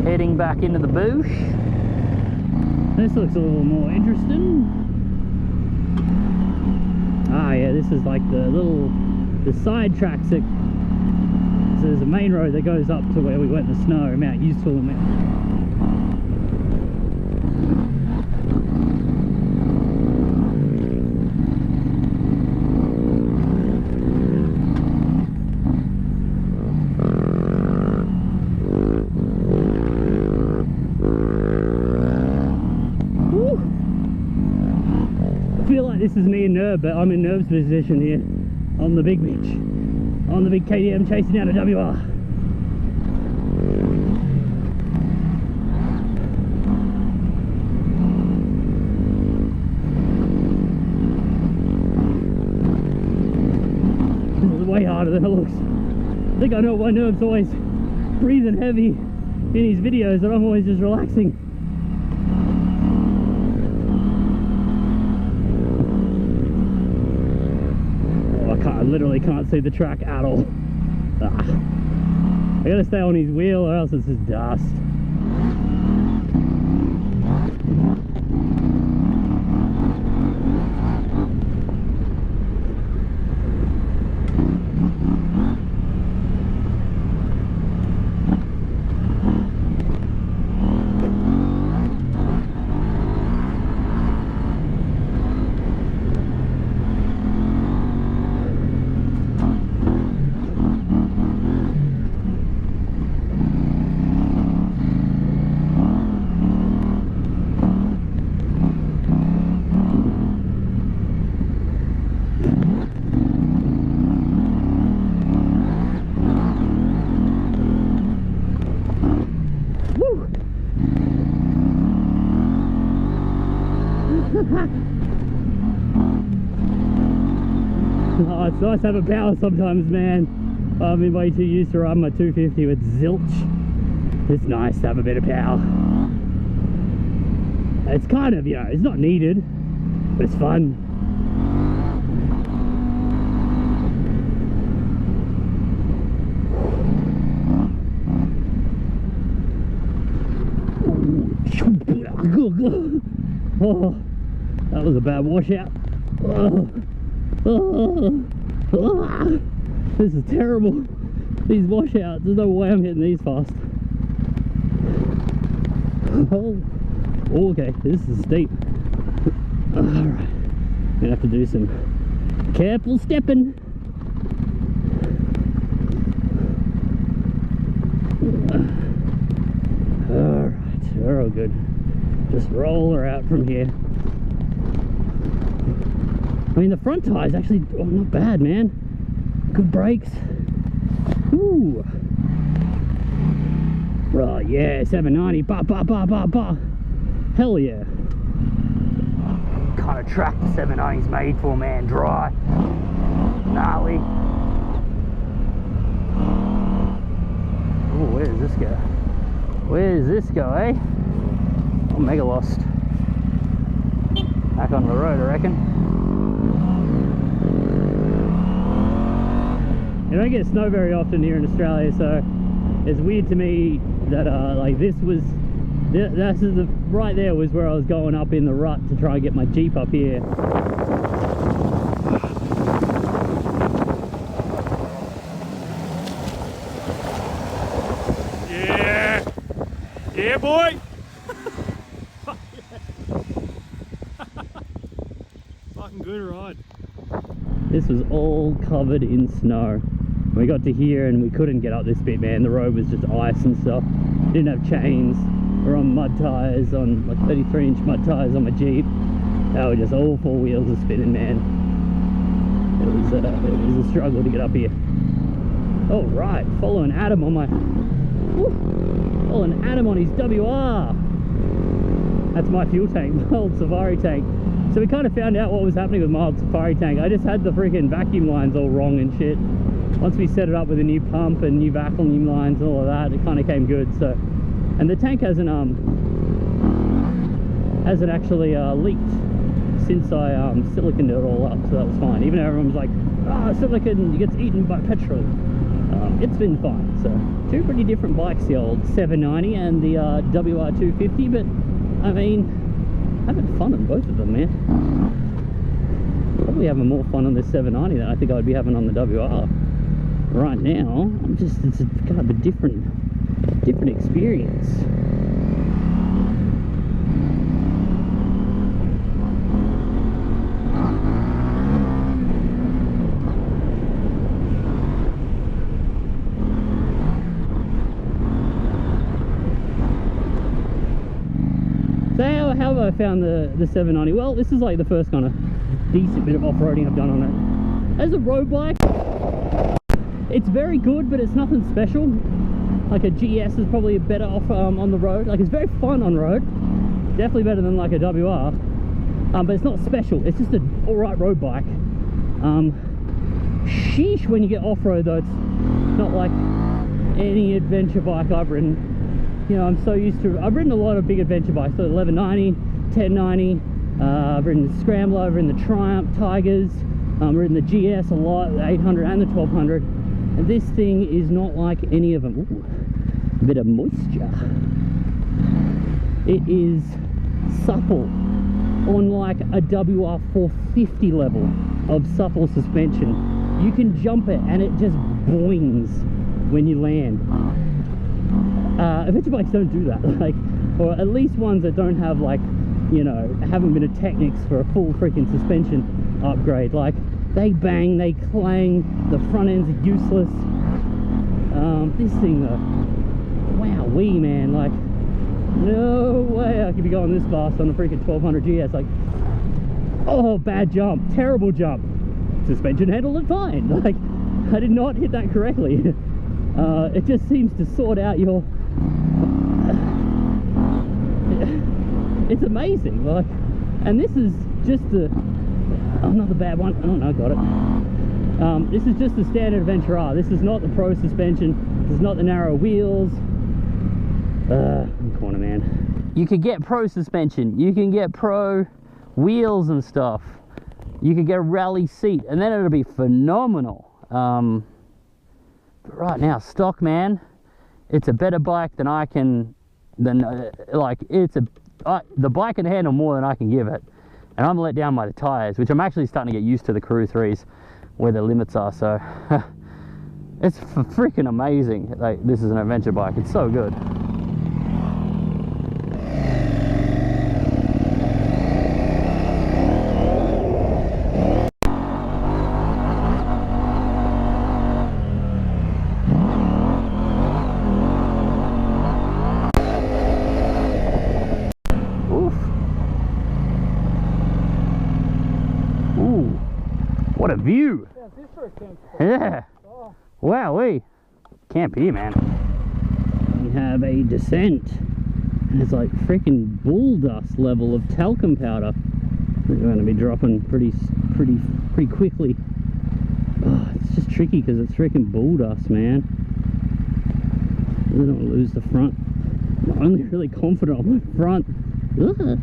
Heading back into the bush. This looks a little more interesting. Ah yeah, this is like the side tracks that, so there's a main road that goes up to where we went in the snow, Mount Useful. This is me and Nerv, but I'm in Nerv's position here on the big beach, on the big KTM chasing down a WR. This is way harder than it looks. I think I know why Nerv's always breathing heavy in his videos, and I'm always just relaxing. I literally can't see the track at all. I gotta stay on his wheel or else it's just dust. Oh, it's nice to have a power sometimes, man. I've been way too used to riding my 250 with zilch. It's nice to have a bit of power. It's kind of, you know, it's not needed, but it's fun. Oh, that was a bad washout. This is terrible. These washouts, there's no way I'm hitting these fast. Oh, okay, this is steep. Alright, gonna have to do some careful stepping. Alright, we're all good. Just roll her out from here. I mean, the front tires actually, not bad, man. Good brakes. Ooh. Right, yeah, 790. Bah, bah, bah, bah, bah. Hell yeah. Kind of track the 790's made for, man. Dry. Gnarly. Oh, where does this go? Where does this go, eh? I'm mega lost. Back on the road, I reckon. You don't get snow very often here in Australia, so it's weird to me that like this is the right there was where I was going up in the rut to try and get my Jeep up here. Yeah, yeah, boy. Fucking good ride. This was all covered in snow. We got to here and we couldn't get up this bit, man. The road was just ice and stuff. Didn't have chains. We're on mud tires, on like 33-inch mud tires on my Jeep. They were just all four wheels are spinning, man. It was a struggle to get up here. Oh right, following Adam on my, following Adam on his WR. That's my fuel tank, my old Safari tank. So we kind of found out what was happening with my old Safari tank. I just had the freaking vacuum lines all wrong and shit. Once we set it up with a new pump and new vacuum lines and all of that, it kind of came good. So, and the tank hasn't actually leaked since I siliconed it all up, so that was fine. Even though everyone was like, "Ah, silicon gets eaten by petrol." it's been fun. So two pretty different bikes, the old 790 and the WR250, but I mean, having fun on both of them, man. Probably having more fun on the 790 than I think I'd be having on the WR. Right now, it's kind of a different experience. So how have I found the 790? Well, this is like the first kind of decent bit of off-roading I've done on it. As a road bike, it's very good, but it's nothing special. Like a GS is probably better off on the road. Like, it's very fun on road, definitely better than like a WR, but it's not special. It's just an alright road bike. Sheesh, when you get off-road though, it's not like any adventure bike I've ridden. You know, I'm so used to, I've ridden a lot of big adventure bikes, so 1190, 1090, I've ridden the Scrambler, I've ridden the Triumph, Tigers, I've ridden the GS a lot, the 800 and the 1200, and this thing is not like any of them. Ooh, a bit of moisture. It is supple on like a WR450 level of supple suspension. You can jump it and it just boings when you land. Adventure bikes don't do that, like, or at least ones that don't have, like, you know, haven't been a Technics for a full freaking suspension upgrade. Like, they bang, they clang, the front ends are useless. This thing though, wowee, man, like, no way I could be going this fast on a freaking 1200 GS. Like, oh, bad jump, terrible jump. Suspension handled it fine. Like, I did not hit that correctly. It just seems to sort out your... It's amazing, like, and this is just the... Oh, not the bad one. Oh no, got it. This is just the standard Adventure R. This is not the Pro suspension. This is not the narrow wheels. Corner man. You could get Pro suspension. You can get Pro wheels and stuff. You could get a rally seat, and then it'll be phenomenal. But right now, stock, man, it's a better bike than I can. Like, it's a the bike can handle more than I can give it, and I'm let down by the tires, which I'm actually starting to get used to the Crew 3s where the limits are. So it's freaking amazing. Like, this is an adventure bike. It's so good. What a view! Yeah. Oh. Wowee! Camp here, man. We have a descent, and it's like freaking bull dust level of talcum powder. We're going to be dropping pretty quickly. Oh, it's just tricky because it's freaking bull dust, man. I really don't want to lose the front. I'm only really confident on my front. Ugh.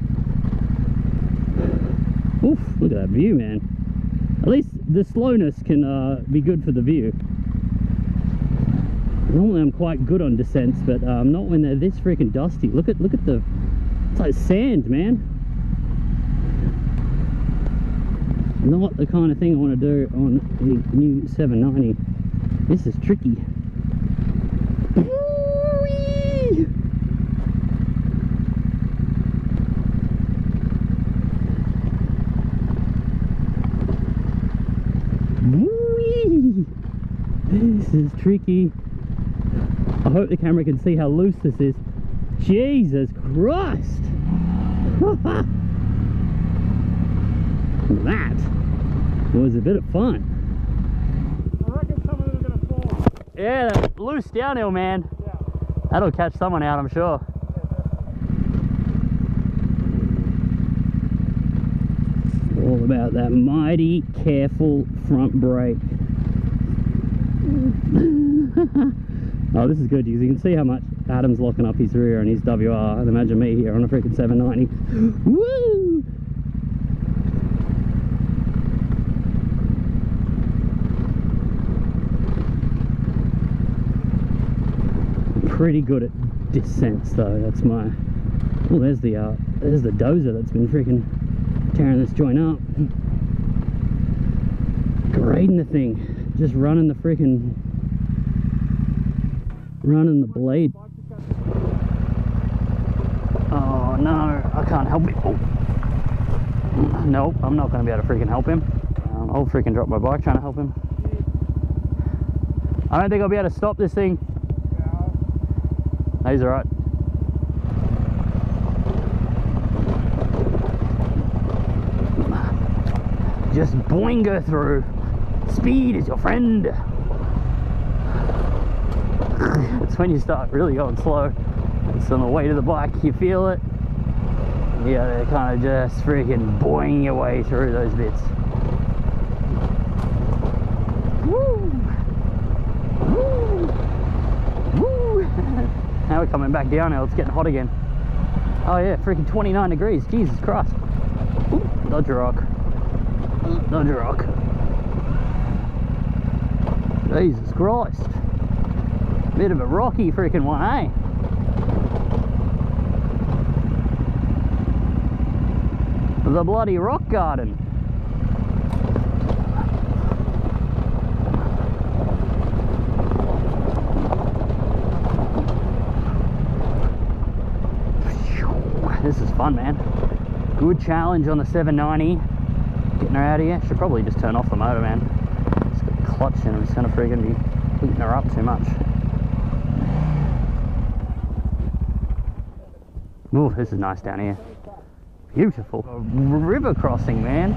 Oof! Look at that view, man. At least the slowness can be good for the view. Normally I'm quite good on descents, but not when they're this freaking dusty. Look at the, it's like sand, man. Not the kind of thing I want to do on a new 790. This is tricky. This is tricky. I hope the camera can see how loose this is. Jesus Christ! That was a bit of fun. I reckon some of them are going to fall. Yeah, loose downhill, man. Yeah. That'll catch someone out, I'm sure. All about that mighty careful front brake. Oh, this is good because you can see how much Adam's locking up his rear and his WR, and imagine me here on a freaking 790. Woo! pretty good at descents though. That's my... Oh, there's the dozer that's been freaking tearing this joint up. Grading the thing, just running the freaking... running the blade. Oh no, I can't help it. Oh. Nope, I'm not going to be able to freaking help him. I'll freaking drop my bike trying to help him. I don't think I'll be able to stop this thing. No, he's alright. Just boingo through. Speed is your friend. It's when you start really going slow. It's on the way to the bike, you feel it. Yeah, they're kind of just freaking boing your way through those bits. Woo! Woo! Woo! Now we're coming back down now, it's getting hot again. Oh yeah, freaking 29 degrees, Jesus Christ. Ooh, dodge a rock. Dodge a rock. Jesus Christ. Bit of a rocky freaking one, eh? The bloody rock garden. This is fun, man. Good challenge on the 790. Getting her out of here. Should probably just turn off the motor, man. It's got clutch and I'm just gonna friggin' be heating her up too much. Ooh, this is nice down here. Beautiful. A river crossing, man.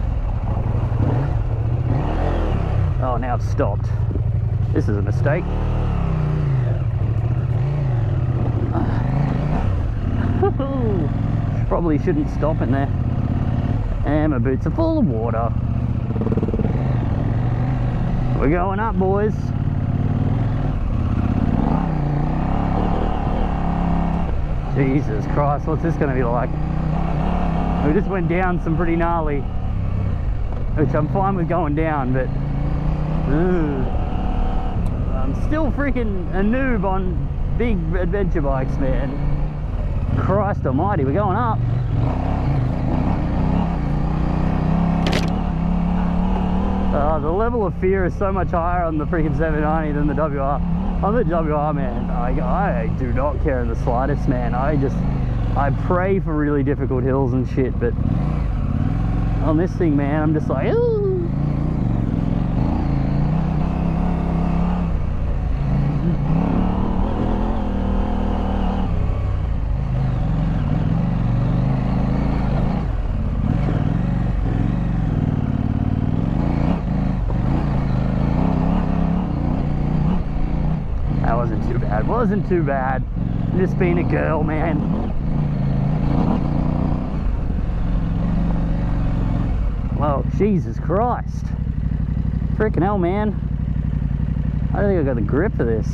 Oh, now it's stopped. This is a mistake. Probably shouldn't stop in there. And my boots are full of water. We're going up, boys. Jesus Christ, what's this going to be like? We just went down some pretty gnarly, which I'm fine with going down, but I'm still freaking a noob on big adventure bikes, man. Christ almighty, we're going up. The level of fear is so much higher on the freaking 790 than the WR. On the WR, man, I do not care in the slightest, man. I pray for really difficult hills and shit, but on this thing, man, I'm just like, ooh. That wasn't too bad. Wasn't too bad. Just being a girl, man. Well, Jesus Christ. Freaking hell, man. I don't think I got the grip for this.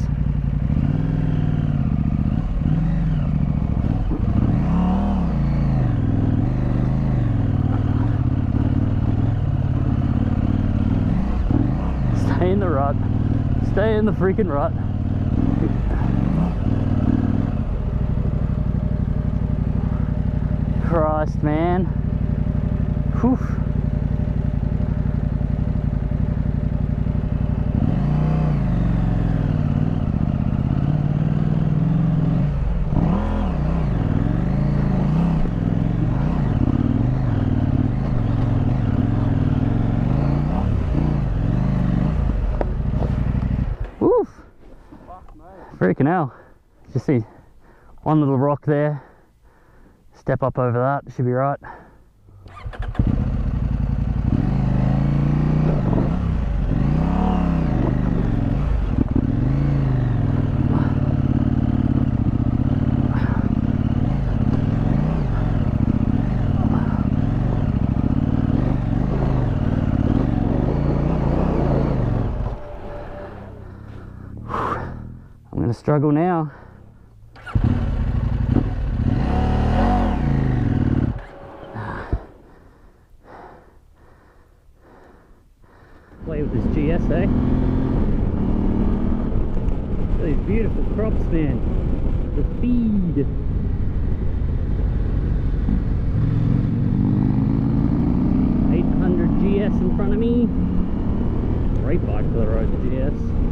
Stay in the rut. Stay in the freaking rut. Christ, man. Whew. Woof. Freaking hell. Just see one little rock there. Step up over that, should be right. I'm gonna struggle now. Play with this GS, eh? These beautiful crops man. The feed. GS in front of me. Great bike for the road, the GS.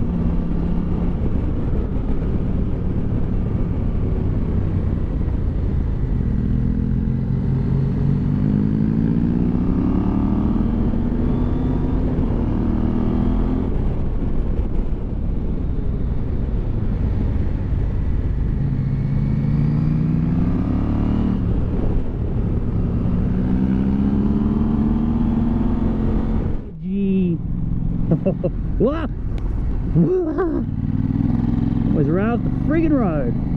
Whoa! Was right off the friggin' road.